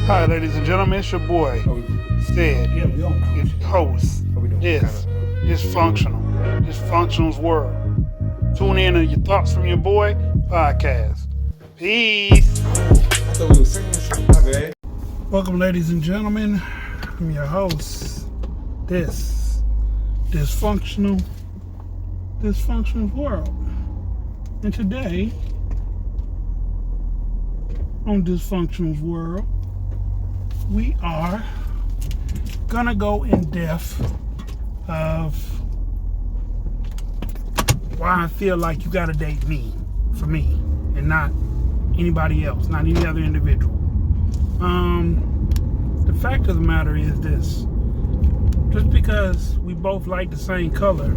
Hi, ladies and gentlemen, it's your boy, Sid, your host. This Dysfunctional's World. Tune in to your thoughts from your boy podcast. Peace. I thought we were singing shit. My bad. Welcome, ladies and gentlemen. I'm your host. This Dysfunctional's World. And today, on Dysfunctional's World, we are gonna go in depth of why I feel like you gotta date me, for me, and not anybody else, not any other individual. The fact of the matter is this: just because we both like the same color,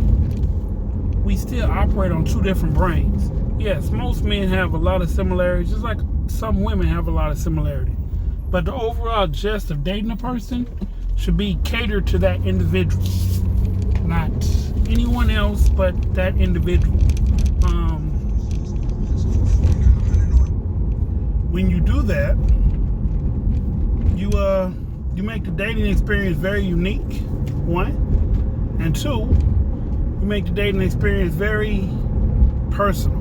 we still operate on two different brains. Yes, most men have a lot of similarities, just like some women have a lot of similarity. But the overall gist of dating a person should be catered to that individual, not anyone else but that individual. When you do that, you make the dating experience very unique, one, and two, you make the dating experience very personal.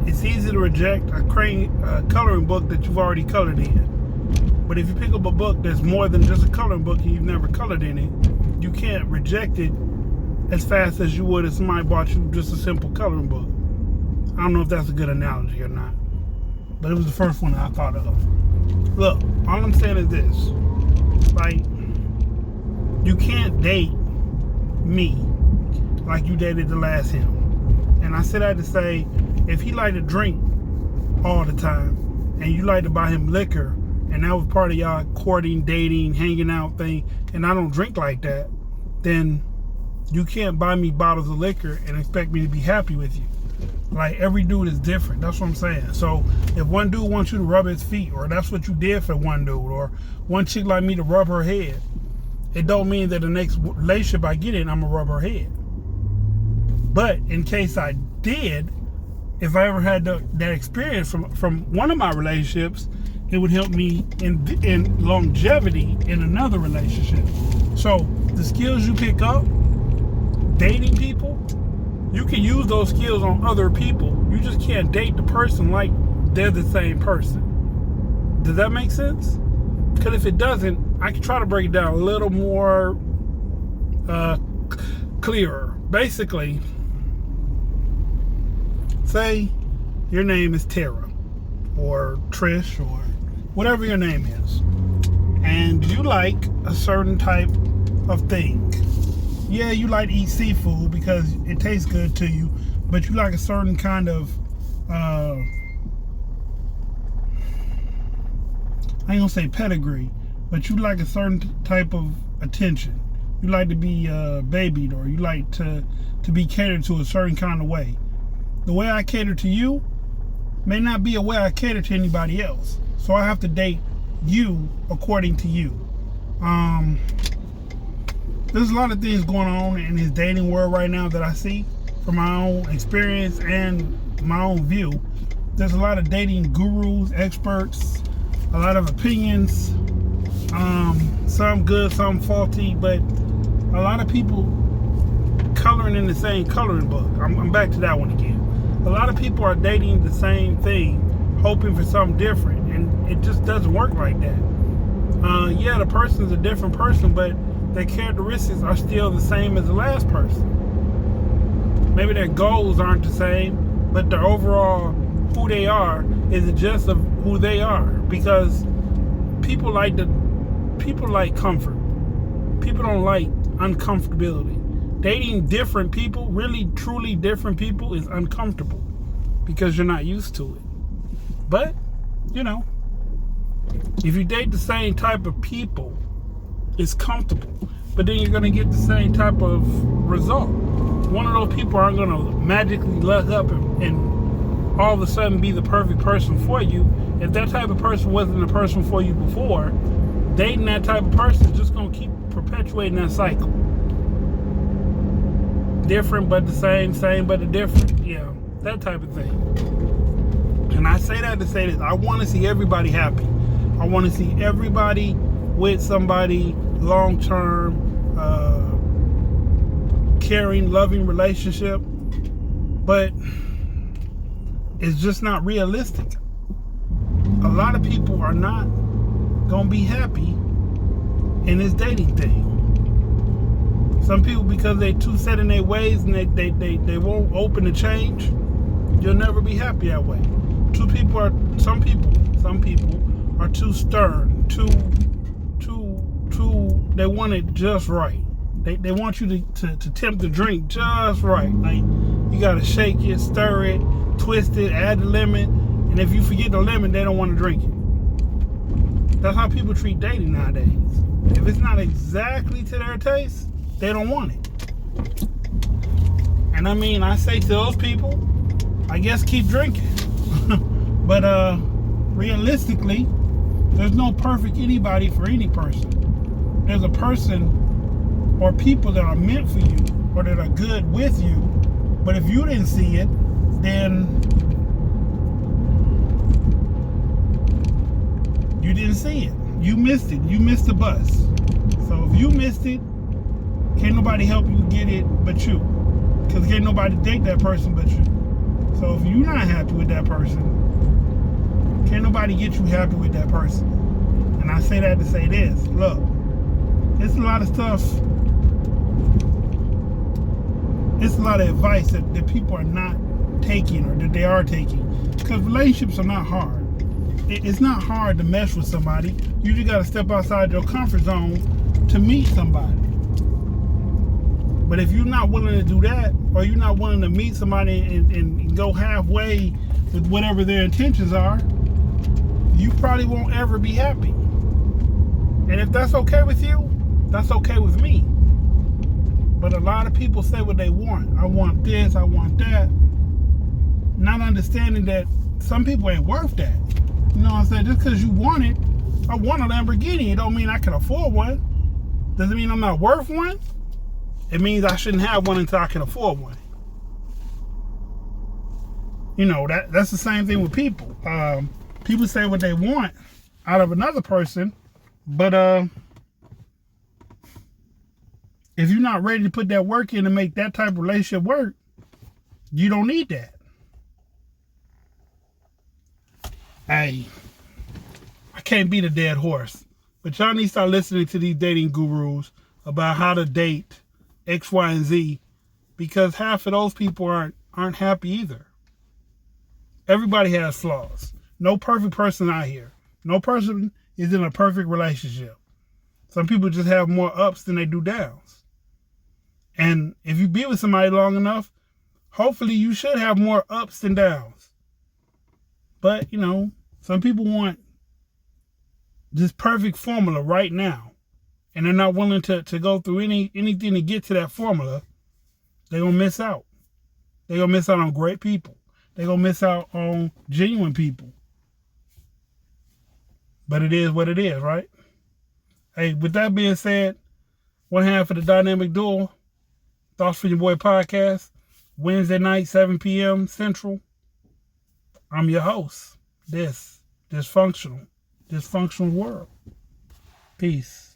It's easy to reject a coloring book that you've already colored in. But if you pick up a book that's more than just a coloring book and you've never colored in it, you can't reject it as fast as you would if somebody bought you just a simple coloring book. I don't know if that's a good analogy or not, but it was the first one I thought of. Look, all I'm saying is this. Like, you can't date me like you dated the last him. And I say that to say, if he liked to drink all the time and you like to buy him liquor and that was part of y'all courting, dating, hanging out thing, and I don't drink like that, then you can't buy me bottles of liquor and expect me to be happy with you. Like, every dude is different. That's what I'm saying. So if one dude wants you to rub his feet, or that's what you did for one dude, or one chick like me to rub her head, it don't mean that the next relationship I get in, I'm gonna rub her head. But in case I did, if I ever had that experience from one of my relationships, it would help me in longevity in another relationship. So the skills you pick up dating people, you can use those skills on other people. You just can't date the person like they're the same person. Does that make sense? Because if it doesn't, I can try to break it down a little more clearer. Basically, say your name is Tara or Trish or whatever your name is, and you like a certain type of thing. Yeah, you like to eat seafood because it tastes good to you, but you like a certain kind of I ain't gonna say pedigree, but you like a certain type of attention. You like to be babied, or you like to be catered to a certain kind of way. The way I cater to you may not be a way I cater to anybody else. So I have to date you according to you. There's a lot of things going on in this dating world right now that I see from my own experience and my own view. There's a lot of dating gurus, experts, a lot of opinions, some good, some faulty, but a lot of people coloring in the same coloring book. I'm back to that one again. A lot of people are dating the same thing, hoping for something different, and it just doesn't work like that. Yeah, the person's a different person, but their characteristics are still the same as the last person. Maybe their goals aren't the same, but the overall who they are is a gist of who they are. Because people like comfort. People don't like uncomfortability. Dating different people, really truly different people, is uncomfortable because you're not used to it. But, if you date the same type of people, it's comfortable. But then you're going to get the same type of result. One of those people aren't going to magically luck up and all of a sudden be the perfect person for you. If that type of person wasn't the person for you before, dating that type of person is just going to keep perpetuating that cycle. Different but the same, same but the different. Yeah, that type of thing. And I say that to say this: I want to see everybody happy. I I want to see everybody with somebody long-term, caring, loving relationship. But it's just not realistic. A lot of people are not gonna be happy in this dating thing. Some people, because they too set in their ways and they won't open to change, you'll never be happy that way. Some people are too stern, too they want it just right. They want you to tempt the drink just right. Like, you gotta shake it, stir it, twist it, add the lemon, and if you forget the lemon, they don't want to drink it. That's how people treat dating nowadays. If it's not exactly to their taste, they don't want it. And I mean, I say to those people, I guess keep drinking. But realistically, there's no perfect anybody for any person. There's a person or people that are meant for you or that are good with you. But if you didn't see it, then you didn't see it. You missed it. You missed the bus. So if you missed it, can't nobody help you get it but you. Because can't nobody date that person but you. So if you're not happy with that person, can't nobody get you happy with that person. And I say that to say this. Look, it's a lot of stuff. It's a lot of advice that people are not taking or that they are taking. Because relationships are not hard. It's not hard to mesh with somebody. You just got to step outside your comfort zone to meet somebody. But if you're not willing to do that, or you're not willing to meet somebody and go halfway with whatever their intentions are, you probably won't ever be happy. And if that's okay with you, that's okay with me. But a lot of people say what they want. I want this, I want that. Not understanding that some people ain't worth that. You know what I'm saying? Just because you want it, I want a Lamborghini, it don't mean I can afford one. Does it mean I'm not worth one? It means I shouldn't have one until I can afford one. You know, that's the same thing with people. People say what they want out of another person, but if you're not ready to put that work in to make that type of relationship work, you don't need that. Hey, I can't beat a dead horse, but y'all need to start listening to these dating gurus about how to date X, Y, and Z, because half of those people aren't happy either. Everybody has flaws. No perfect person out here. No person is in a perfect relationship. Some people just have more ups than they do downs. And if you be with somebody long enough, hopefully you should have more ups than downs. But, you know, some people want this perfect formula right now. And they're not willing to go through anything to get to that formula. They're going to miss out. They're going to miss out on great people. They're going to miss out on genuine people. But it is what it is, right? Hey, with that being said, one half of the Dynamic Duo, Thoughts for Your Boy podcast, Wednesday night, 7 p.m. Central. I'm your host. Dysfunctional World. Peace.